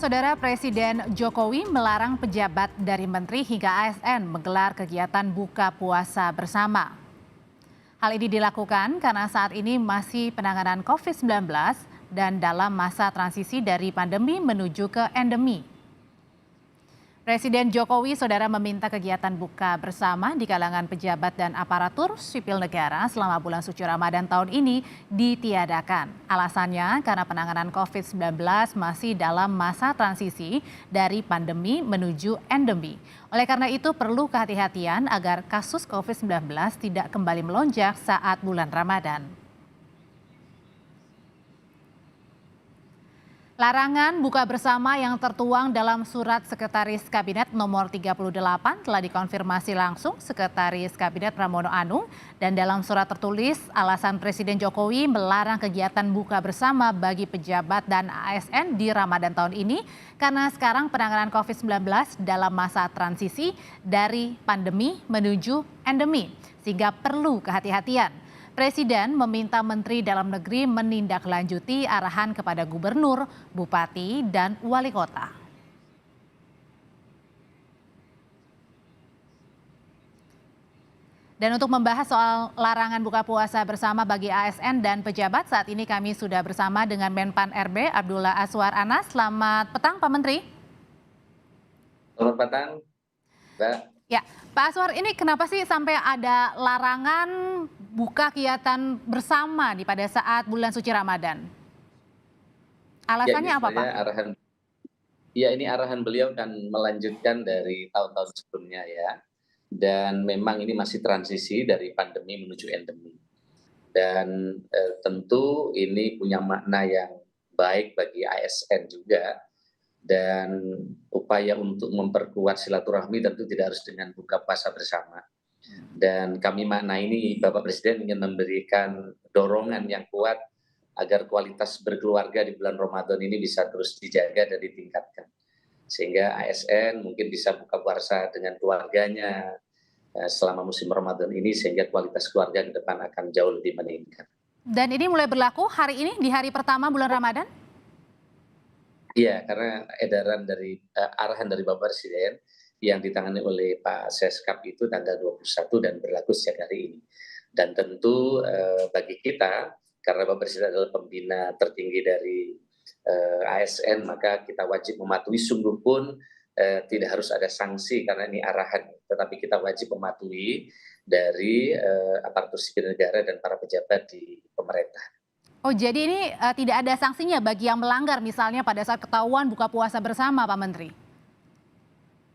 Saudara Presiden Jokowi melarang pejabat dari menteri hingga ASN menggelar kegiatan buka puasa bersama. Hal ini dilakukan karena saat ini masih penanganan COVID-19 dan dalam masa transisi dari pandemi menuju ke endemi. Presiden Jokowi, saudara, meminta kegiatan buka bersama di kalangan pejabat dan aparatur sipil negara selama bulan suci Ramadan tahun ini ditiadakan. Alasannya karena penanganan COVID-19 masih dalam masa transisi dari pandemi menuju endemi. Oleh karena itu perlu kehati-hatian agar kasus COVID-19 tidak kembali melonjak saat bulan Ramadan. Larangan buka bersama yang tertuang dalam surat Sekretaris Kabinet nomor 38 telah dikonfirmasi langsung Sekretaris Kabinet Pramono Anung, dan dalam surat tertulis alasan Presiden Jokowi melarang kegiatan buka bersama bagi pejabat dan ASN di Ramadan tahun ini karena sekarang penanganan COVID-19 dalam masa transisi dari pandemi menuju endemi sehingga perlu kehati-hatian. Presiden meminta Menteri Dalam Negeri menindaklanjuti arahan kepada gubernur, bupati, dan wali kota. Dan untuk membahas soal larangan buka puasa bersama bagi ASN dan pejabat, saat ini kami sudah bersama dengan Menpan RB Abdullah Azwar Anas. Selamat petang, Pak Menteri. Selamat petang, Mbak. Ya, Pak Azwar, ini kenapa sih sampai ada larangan buka kegiatan bersama pada saat bulan suci Ramadan? Alasannya apa, Pak? Ini arahan beliau kan melanjutkan dari tahun-tahun sebelumnya ya. Dan memang ini masih transisi dari pandemi menuju endemi. Dan tentu ini punya makna yang baik bagi ASN juga. Dan upaya untuk memperkuat silaturahmi tentu tidak harus dengan buka puasa bersama. Dan kami makna ini Bapak Presiden ingin memberikan dorongan yang kuat agar kualitas berkeluarga di bulan Ramadan ini bisa terus dijaga dan ditingkatkan. Sehingga ASN mungkin bisa buka puasa dengan keluarganya selama musim Ramadan ini, sehingga kualitas keluarga ke depan akan jauh lebih meningkat. Dan ini mulai berlaku hari ini di hari pertama bulan Ramadan? Iya, karena arahan dari Bapak Presiden yang ditangani oleh Pak Seskap itu tanggal 21 dan berlaku sejak hari ini. Dan tentu bagi kita, karena Bapak Presiden adalah pembina tertinggi dari ASN, maka kita wajib mematuhi, sungguh pun tidak harus ada sanksi karena ini arahan, tetapi kita wajib mematuhi dari aparatur sipil negara dan para pejabat di pemerintah. Oh, jadi ini tidak ada sanksinya bagi yang melanggar misalnya pada saat ketahuan buka puasa bersama, Pak Menteri?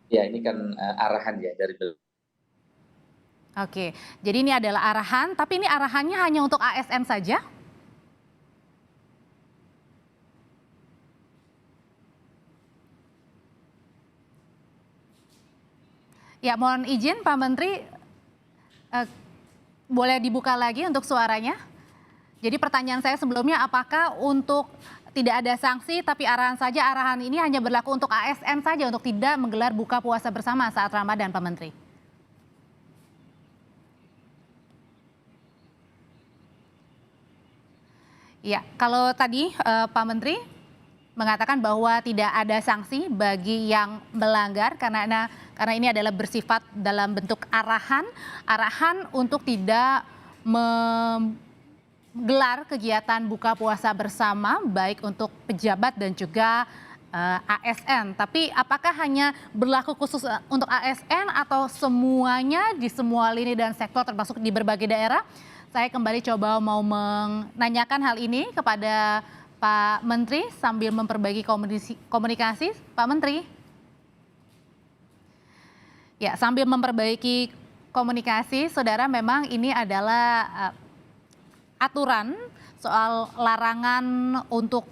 Ya, ini kan arahan ya dari beliau. Oke, jadi ini adalah arahan, tapi ini arahannya hanya untuk ASN saja? Ya, mohon izin Pak Menteri, boleh dibuka lagi untuk suaranya? Jadi pertanyaan saya sebelumnya, apakah untuk tidak ada sanksi tapi arahan ini hanya berlaku untuk ASN saja untuk tidak menggelar buka puasa bersama saat Ramadan, Pak Menteri? Ya, kalau tadi Pak Menteri mengatakan bahwa tidak ada sanksi bagi yang melanggar karena ini adalah bersifat dalam bentuk arahan untuk tidak menggelar kegiatan buka puasa bersama baik untuk pejabat dan juga ASN. Tapi apakah hanya berlaku khusus untuk ASN atau semuanya di semua lini dan sektor termasuk di berbagai daerah? Saya kembali coba mau menanyakan hal ini kepada Pak Menteri sambil memperbaiki komunikasi. Pak Menteri. Ya, sambil memperbaiki komunikasi, saudara, memang ini adalah aturan soal larangan untuk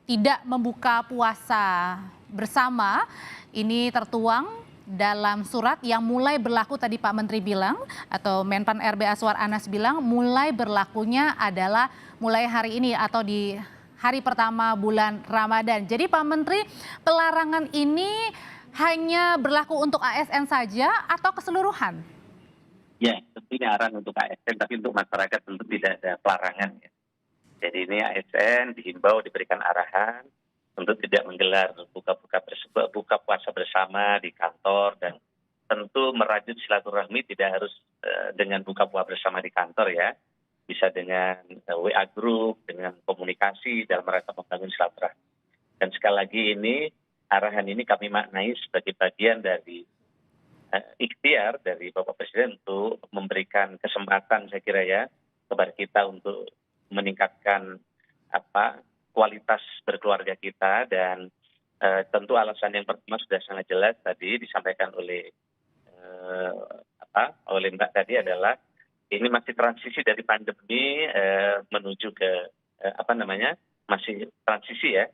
tidak membuka puasa bersama. Ini tertuang dalam surat yang mulai berlaku, tadi Pak Menteri bilang, atau Menpan RB Azwar Anas bilang, mulai berlakunya adalah mulai hari ini atau di hari pertama bulan Ramadan. Jadi Pak Menteri, pelarangan ini hanya berlaku untuk ASN saja atau keseluruhan? Ya, tentunya arahan untuk ASN, tapi untuk masyarakat tentu tidak ada pelarangan. Ya. Jadi ini ASN dihimbau diberikan arahan untuk tidak menggelar buka puasa bersama di kantor, dan tentu merajut silaturahmi tidak harus dengan buka puasa bersama di kantor ya, bisa dengan WA group, dengan komunikasi dalam rangka membangun silaturahmi. Dan sekali lagi arahan ini kami maknai sebagai bagian dari ikhtiar dari Bapak Presiden untuk memberikan kesempatan, saya kira ya, kepada kita untuk meningkatkan kualitas berkeluarga kita. Dan tentu alasan yang pertama sudah sangat jelas tadi disampaikan oleh Mbak tadi, adalah ini masih transisi dari pandemi menuju ke masih transisi ya.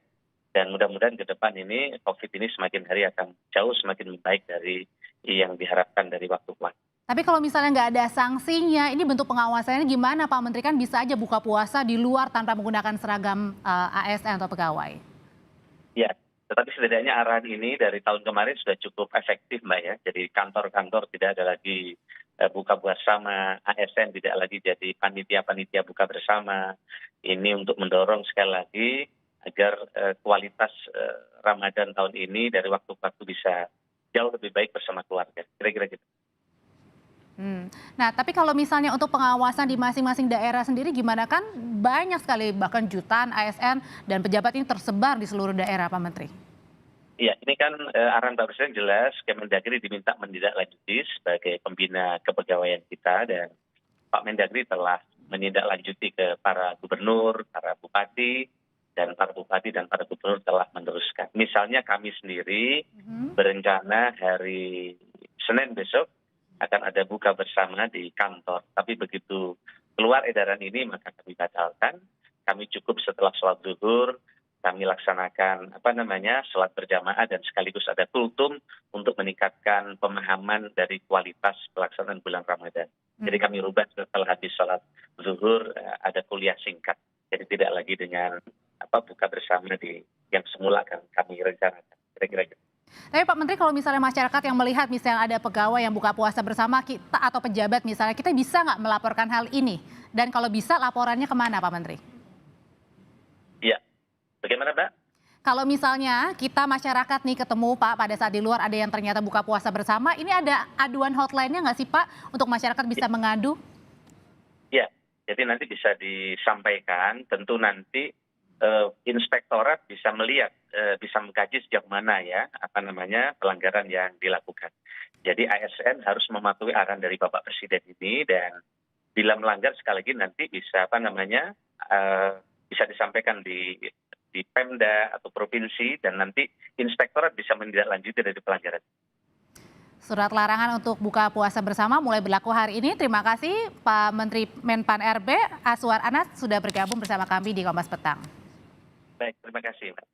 Dan mudah-mudahan ke depan ini COVID ini semakin hari akan jauh semakin baik dari yang diharapkan dari waktu ke waktu. Tapi kalau misalnya nggak ada sanksinya, ini bentuk pengawasannya gimana Pak Menteri? Kan bisa aja buka puasa di luar tanpa menggunakan seragam ASN atau pegawai. Ya, tetapi setidaknya arahan ini dari tahun kemarin sudah cukup efektif Mbak ya. Jadi kantor-kantor tidak ada lagi buka bersama, ASN tidak lagi jadi panitia-panitia buka bersama. Ini untuk mendorong sekali lagi agar kualitas Ramadan tahun ini dari waktu ke waktu bisa jauh lebih baik bersama keluarga. Kira-kira gitu. Nah, tapi kalau misalnya untuk pengawasan di masing-masing daerah sendiri gimana? Kan banyak sekali, bahkan jutaan ASN dan pejabat ini tersebar di seluruh daerah, Pak Menteri. Iya, ini kan arahan Pak Presiden jelas, Kemendagri diminta menindaklanjuti sebagai pembina kepegawaian kita, dan Pak Mendagri telah menindaklanjuti ke para gubernur, para bupati, dan para bupati dan para gubernur telah meneruskan. Misalnya kami sendiri berencana hari Senin besok akan ada buka bersama di kantor. Tapi begitu keluar edaran ini maka kami batalkan. Kami cukup setelah sholat zuhur, kami laksanakan sholat berjamaah, dan sekaligus ada kultum untuk meningkatkan pemahaman dari kualitas pelaksanaan bulan Ramadan. Jadi kami rubah setelah habis sholat zuhur ada kuliah singkat. Jadi tidak lagi dengan buka bersama di yang semula kan kami rencanakan. Kira-kira gitu. Tapi Pak Menteri, kalau misalnya masyarakat yang melihat misalnya ada pegawai yang buka puasa bersama kita atau pejabat misalnya, kita bisa nggak melaporkan hal ini? Dan kalau bisa laporannya kemana Pak Menteri? Iya, bagaimana Mbak? Kalau misalnya kita masyarakat nih ketemu Pak pada saat di luar ada yang ternyata buka puasa bersama, ini ada aduan hotline-nya nggak sih Pak untuk masyarakat bisa mengadu? Iya, jadi nanti bisa disampaikan, tentu nanti inspektorat bisa melihat, bisa mengkaji sejauh mana ya pelanggaran yang dilakukan. Jadi ASN harus mematuhi arahan dari Bapak Presiden ini, dan bila melanggar sekali lagi nanti bisa bisa disampaikan di Pemda atau provinsi, dan nanti inspektorat bisa menindaklanjuti dari pelanggaran. Surat larangan untuk buka puasa bersama mulai berlaku hari ini. Terima kasih Pak Menteri Menpan RB Aswar Anas sudah bergabung bersama kami di Kompas Petang. Baik, terima kasih Mbak.